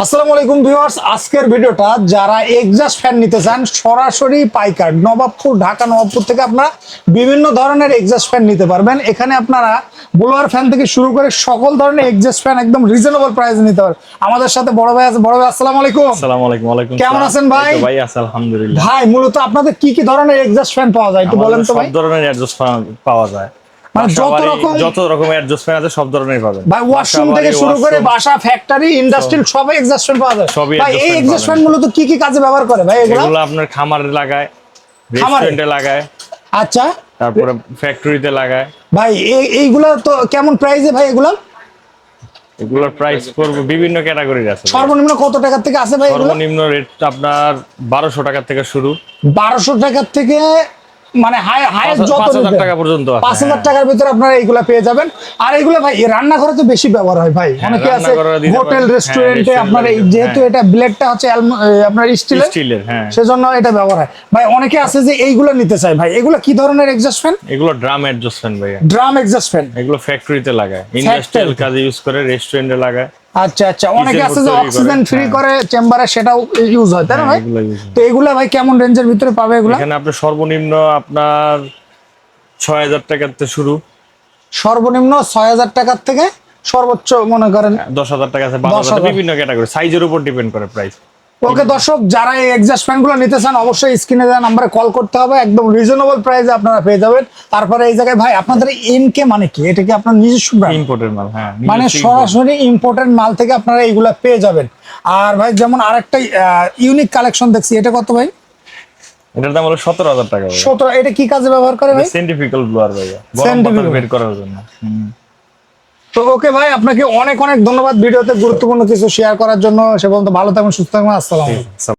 আসসালামু আলাইকুম ভিউয়ার্স, আজকের ভিডিওটা যারা এক্সজস্ট ফ্যান নিতে চান সরাসরি পাইকার নবাবপুর, ঢাকা নবাবপুর থেকে আপনারা বিভিন্ন ধরনের এক্সজস্ট ফ্যান নিতে পারবেন। এখানে আপনারা ব্লোয়ার ফ্যান থেকে শুরু করে সকল ধরনের এক্সজস্ট ফ্যান একদম রিজনেবল প্রাইসে নিতে পারবেন। আমাদের সাথে বড় ভাই আছে। বড় ভাই আসসালামু আলাইকুম। আসসালামু আলাইকুম। ওয়ালাইকুম কেমন আসসালাম। আছেন ভাই? এই তো ভাই আছি আলহামদুলিল্লাহ। ভাই মূলত আপনাদের কি কি ধরনের এক্সজস্ট ফ্যান পাওয়া যায় একটু বলেন তো ভাই। সব ধরনের অ্যাডজাস্ট ফ্যান পাওয়া যায়, মানে যত রকম অ্যাডজাস্ট ফ্যান আছে সব ধরনের পাবেন ভাই। ওয়াশরুম থেকে শুরু করে বাসা, ফ্যাক্টরি, ইন্ডাস্ট্রিয়াল সব এক্সজস্ট ফ্যান পাওয়া যায়। সবই ভাই এই exhaust fan এক্সজস্ট ফ্যান পাবেন। মূলত কি কি কাজে ব্যবহার করে ভাই এগুলো? এগুলো আপনার খামারে লাগায়, খামারে? রেস্টুরেন্টে লাগায়, আচ্ছা তারপরে ফ্যাক্টরিতে লাগায়। ভাই এইগুলা তো কেমন প্রাইসে ভাই এগুলা? এগুলোর প্রাইস পড়বে বিভিন্ন ক্যাটাগরির আছে। সর্বনিম্ন কত টাকা থেকে আছে ভাই এগুলো? সর্বনিম্ন রেট আপনার 1200 টাকা থেকে শুরু। 1200 টাকা থেকে মানে হাইয়েস্ট যত 5000 টাকা পর্যন্ত আছে। 5000 টাকার ভিতরে আপনারা এইগুলা পেয়ে যাবেন। আর এগুলা ভাই রান্নাঘরে তো বেশি ব্যবহার হয় ভাই। অনেকে আছে রান্নাঘরে দিতে হোটেল, পারেন। রেস্টুরেন্টে আপনার এই যেহেতু এটা ব্লেডটা হচ্ছে আপনার স্টিলের, হ্যাঁ, সেজন্য এটা ব্যবহার হয় ভাই। অনেকে আছে যে এইগুলো নিতে চায় ভাই। এগুলো কি ধরনের এক্সজস্ট ফ্যান? এগুলো ড্রাম অ্যাডজাস্ট ফ্যান ভাই। Drum exhaust fan. এগুলো ফ্যাক্টরিতে লাগায়, ইন্ডাস্ট্রিয়াল কাজে ইউজ করে, রেস্টুরেন্টে লাগায়। আচ্ছা আচ্ছা, অনেকে আছে যে তৈরি করে, অক্সিজেন ফ্রি হ্যাঁ। করে চেম্বারে, সেটাও ইউজ হয় তাই না ভাই? এগুলো use হয়। তো এগুলা ভাই কেমন রেঞ্জের ভিতরে পাবে এগুলা? এখানে আপনার সর্বনিম্ন আপনার 6000 টাকা থেকে শুরু। সর্বনিম্ন 6000 টাকার থেকে সর্বোচ্চ মনে করেন 10,000 টাকা আছে, 12,000, বিভিন্ন ক্যাটাগরি, সাইজের উপর ডিপেন্ড করে প্রাইস। ওকে দর্শক, যারা এই এক্সজস্ট ফ্যান গুলো নিতে চান অবশ্যই স্ক্রিনে দেওয়া নাম্বারে কল করতে হবে, একদম রিজনেবল প্রাইসে আপনারা পেয়ে যাবেন। তারপরে এই জায়গায় ভাই আপনাদের এনকে মানে কি? এটা কি আপনার নিজস্ব ব্র্যান্ড? ইম্পোর্টের মাল, হ্যাঁ, মানে নিজস্ব সরাসরি ইম্পোর্টেড মাল থেকে আপনারা এইগুলা পেয়ে যাবেন। আর ভাই যেমন আরেকটা ইউনিক কালেকশন দেখছি, এটা কত ভাই? import। এটার দাম হলো 17,000 টাকা ভাই। 17। এটা কি কাজে ব্যবহার করে ভাই? সেন্ট্রিফিউগাল ব্লোয়ার ভাই, গরম Centrifugal। বাতাস বের করার জন্য। তো ওকে ভাই, আপনাকে অনেক অনেক ধন্যবাদ ভিডিওতে গুরুত্বপূর্ণ কিছু শেয়ার করার জন্য। সে পর্যন্ত ভালো থাকবেন, সুস্থ থাকবেন। আসসালামু আলাইকুম।